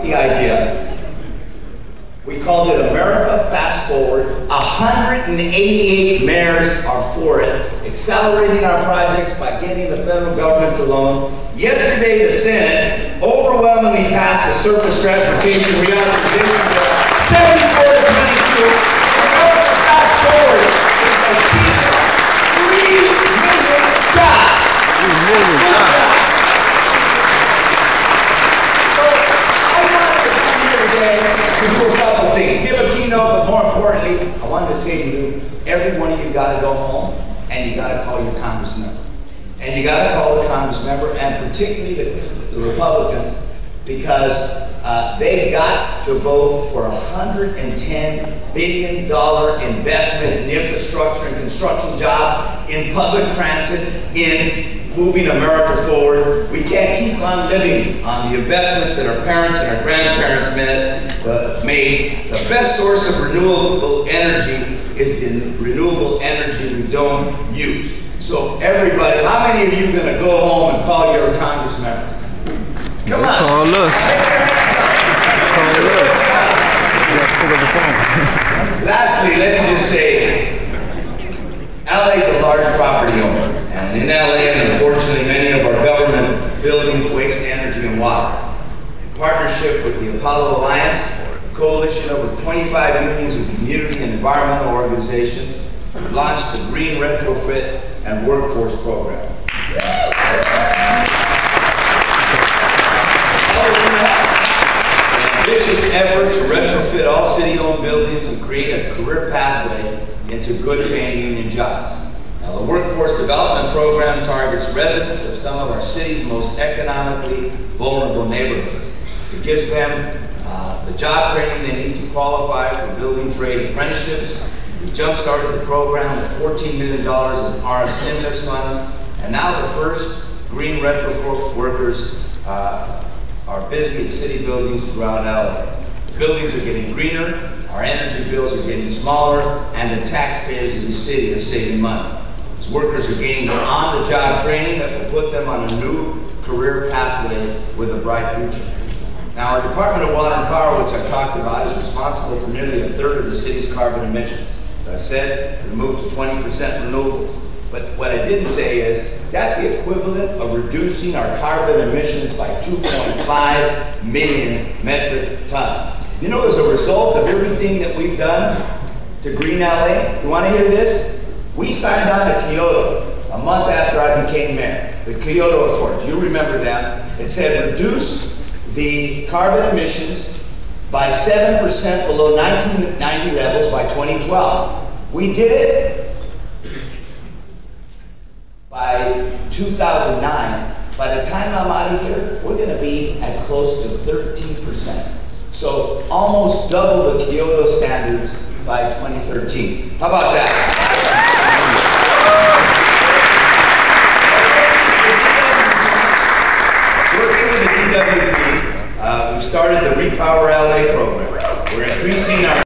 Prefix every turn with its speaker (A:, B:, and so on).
A: The idea. We called it America Fast Forward. 188 mayors are for it, accelerating our projects by getting the federal government to loan. Yesterday, the Senate overwhelmingly passed the Surface Transportation Reauthorization Bill, 74-22. America Fast Forward is a key 3 million jobs. 3 million jobs. To do a couple things. Give a keynote, but more importantly, I wanted to say to you, every one of you got to go home and you got to call your Congress member. And you got to call the Congress member, and particularly the Republicans, because they've got to vote for $110 billion investment in infrastructure and construction jobs, in public transit, in moving America forward. We can't keep on living on the investments that our parents and our grandparents made. The best source of renewable energy is the renewable energy we don't use. So everybody, how many of you are going to go home and call your Congress member? Come on.
B: Call us. Call us. Pick up the phone.
A: Lastly, let me just say, LA is a large property owner. And in LA, unfortunately, many of our government buildings waste energy and water. In partnership with the Apollo Alliance, a coalition of over 25 unions and community and environmental organizations, we launched the Green Retrofit and Workforce Program. An ambitious effort to retrofit all city-owned buildings and create a career pathway into good-paying union jobs. Now, the Workforce Development Program targets residents of some of our city's most economically vulnerable neighborhoods. It gives them the job training they need to qualify for building trade apprenticeships. We jump-started the program with $14 million in our stimulus funds, and now the first green retrofit workers are busy at city buildings throughout LA. The buildings are getting greener, our energy bills are getting smaller, and the taxpayers in the city are saving money. These workers are gaining on-the-job training that will put them on a new career pathway with a bright future. Now, our Department of Water and Power, which I've talked about, is responsible for nearly a third of the city's carbon emissions. As I said, we moved to 20% renewables. But what I didn't say is, that's the equivalent of reducing our carbon emissions by 2.5 million metric tons. You know, as a result of everything that we've done to green LA, you want to hear this? We signed on to Kyoto a month after I became mayor. The Kyoto Accords, you remember them. It said reduce the carbon emissions by 7% below 1990 levels by 2012. We did it by 2009. By the time I'm out of here, we're going to be at close to 13%. So almost double the Kyoto standards by 2013. How about that? Working with the DWP, we started the Repower LA program. We're increasing our